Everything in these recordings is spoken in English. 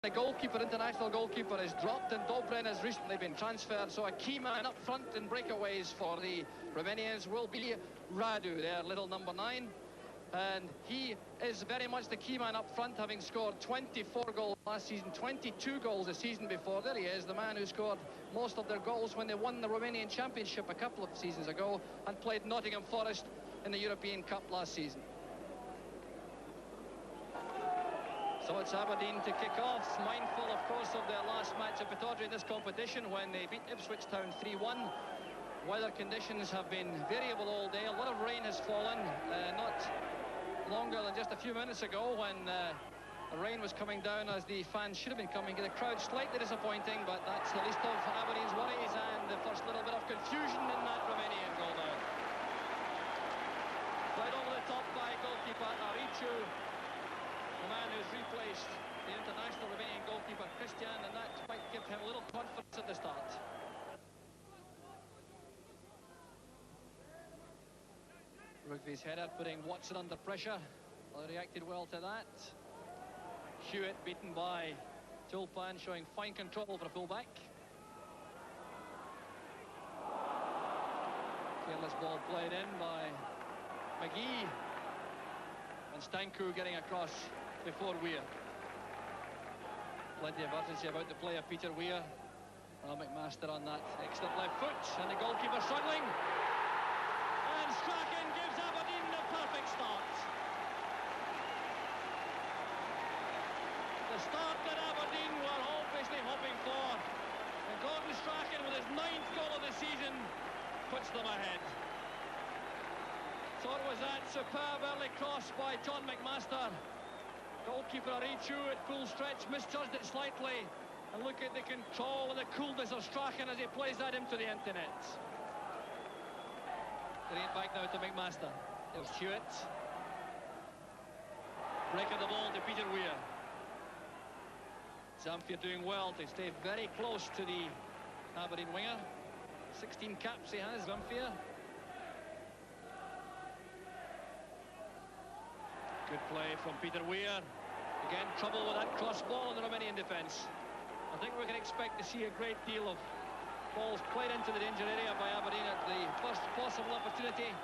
The goalkeeper, international goalkeeper, is dropped, and Dobren has recently been transferred, so a key man up front in breakaways for the Romanians will be Radu, their little number 9. And he is very much the key man up front, having scored 24 goals last season, 22 goals the season before. There he is, the man who scored most of their goals when they won the Romanian Championship a couple of seasons ago and played Nottingham Forest in the European Cup last season. So it's Aberdeen to kick off, mindful, of course, of their last match at Pittodrie in this competition when they beat Ipswich Town 3-1. Weather conditions have been variable all day. A lot of rain has fallen, not longer than just a few minutes ago when the rain was coming down as the fans should have been coming. The crowd slightly disappointing, but that's the least of Aberdeen's worries, and the first little bit of confusion in that Romanian goal now. Right over the top by goalkeeper Arichu, the man who's replaced the international Romanian goalkeeper Christian, and that might give him a little confidence at the start. Rugby's header putting Watson under pressure. Well, reacted well to that. Hewitt beaten by Tulpan, showing fine control over fullback. Careless ball played in by McGee, and Stanku getting across before Weir. Plenty of urgency about the play of Peter Weir. Well, McMaster on that excellent left foot, and the goalkeeper struggling. And Strachan gives Aberdeen the perfect start. The start that Aberdeen were obviously hoping for. And Gordon Strachan, with his 9th goal of the season, puts them ahead. So it was that superb early cross by John McMaster. Goalkeeper Arichu at full stretch misjudged it slightly. And look at the control and the coolness of Strachan as he plays that into the empty net. Getting it back now to McMaster. There's Hewitt. Breaking the ball to Peter Weir. Zamfir doing well to stay very close to the Aberdeen winger. 16 caps he has, Zamfir. Good play from Peter Weir. Again, trouble with that cross ball in the Romanian defence. I think we can expect to see a great deal of balls played into the danger area by Aberdeen at the first possible opportunity.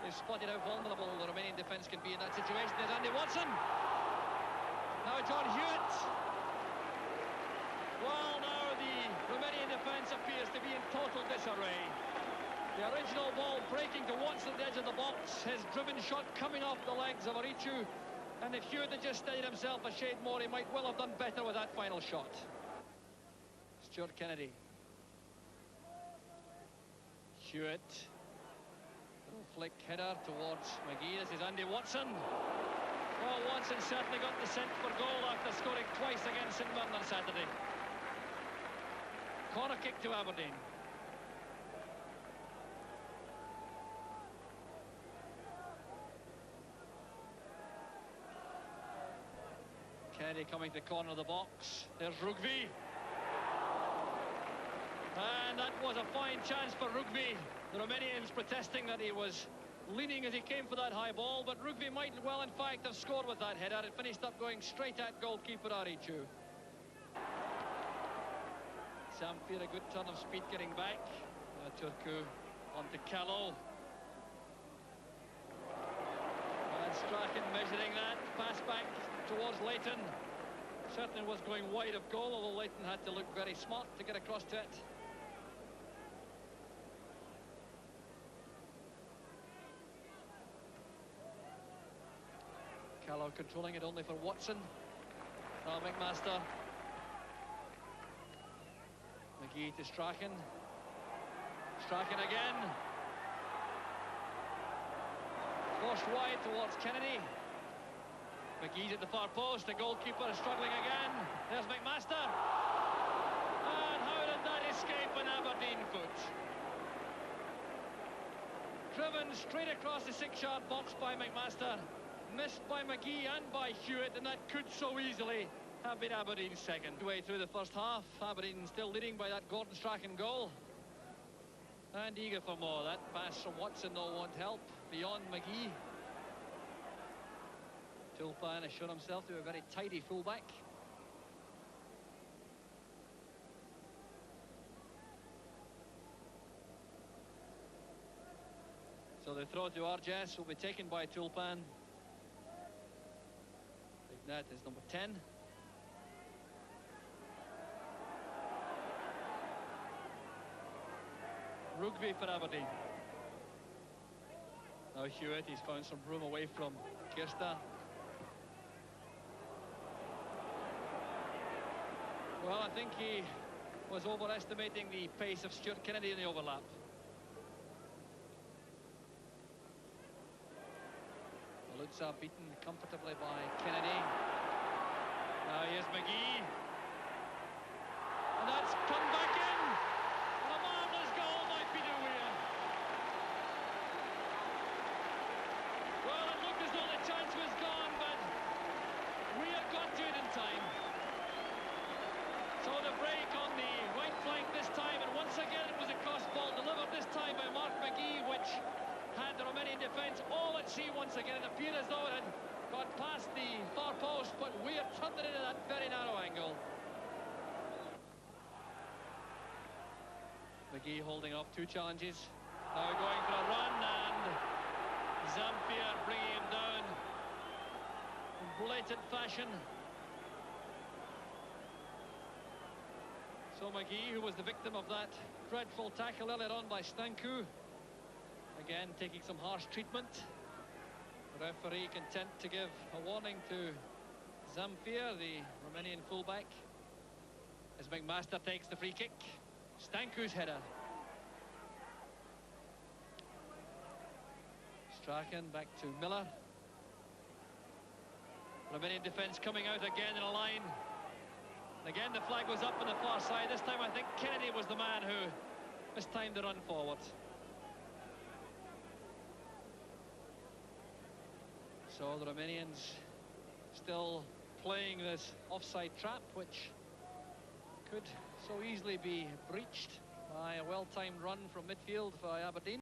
They've spotted how vulnerable the Romanian defence can be in that situation. There's Andy Watson. Now John Hewitt. Well, now the Romanian defence appears to be in total disarray. The original ball breaking to Watson at the edge of the box. His driven shot coming off the legs of Arichu. And if Hewitt had just steadied himself a shade more, he might well have done better with that final shot. Stuart Kennedy. Hewitt. Little flick header towards McGee. This is Andy Watson. Well, Watson certainly got the scent for goal after scoring twice against St Mirren on Saturday. Corner kick to Aberdeen. Kennedy coming to the corner of the box. There's Rugby. And that was a fine chance for Rugby. The Romanians protesting that he was leaning as he came for that high ball, but Rugby might well, in fact, have scored with that header. It finished up going straight at goalkeeper Arichu. Zamfir, a good turn of speed getting back. Turku onto Callow. And Strachan measuring that. Pass back towards Leighton. Certainly was going wide of goal, although Leighton had to look very smart to get across to it. Callow controlling it only for Watson. Now McMaster. McGee to Strachan. Strachan again. Forced wide towards Kennedy. McGee's at the far post. The goalkeeper is struggling again. There's McMaster. And how did that escape an Aberdeen foot? Driven straight across the 6-yard box by McMaster. Missed by McGee and by Hewitt, and that could so easily have been Aberdeen's second. Way through the first half, Aberdeen still leading by that Gordon Strachan goal. And eager for more. That pass from Watson, though, won't help. Beyond McGee. Tulpan has shown himself to be a very tidy fullback. the throw to Arges will be taken by Tulpan. That is number 10. Rugby for Aberdeen. Now Hewitt, he's found some room away from Kirsta. Well, I think he was overestimating the pace of Stuart Kennedy in the overlap. Lutza beaten comfortably by Kennedy. Now here's McGee. And that's come back in. And a marvellous goal by Peter Weir. Well, it looked as though the chance was gone, but Weir got to it in time. So the break on the right flank this time, and once again it was a cross ball delivered this time by Mark McGee, which had the Romanian defence all at sea once again. It appeared as though it had got past the far post, but Weir turned it in at that very narrow angle. McGee holding off 2 challenges. Now going for a run, and Zampier bringing him down in blatant fashion. So McGee, who was the victim of that dreadful tackle earlier on by Stanku, again taking some harsh treatment. The referee content to give a warning to Zampier, the Romanian fullback, as McMaster takes the free kick. Stanku's header. Strachan back to Miller. Romanian defence coming out again in a line. Again the flag was up on the far side. This time I think Kennedy was the man who mistimed the run forward. So the Romanians still playing this offside trap, which could so easily be breached by a well-timed run from midfield for Aberdeen.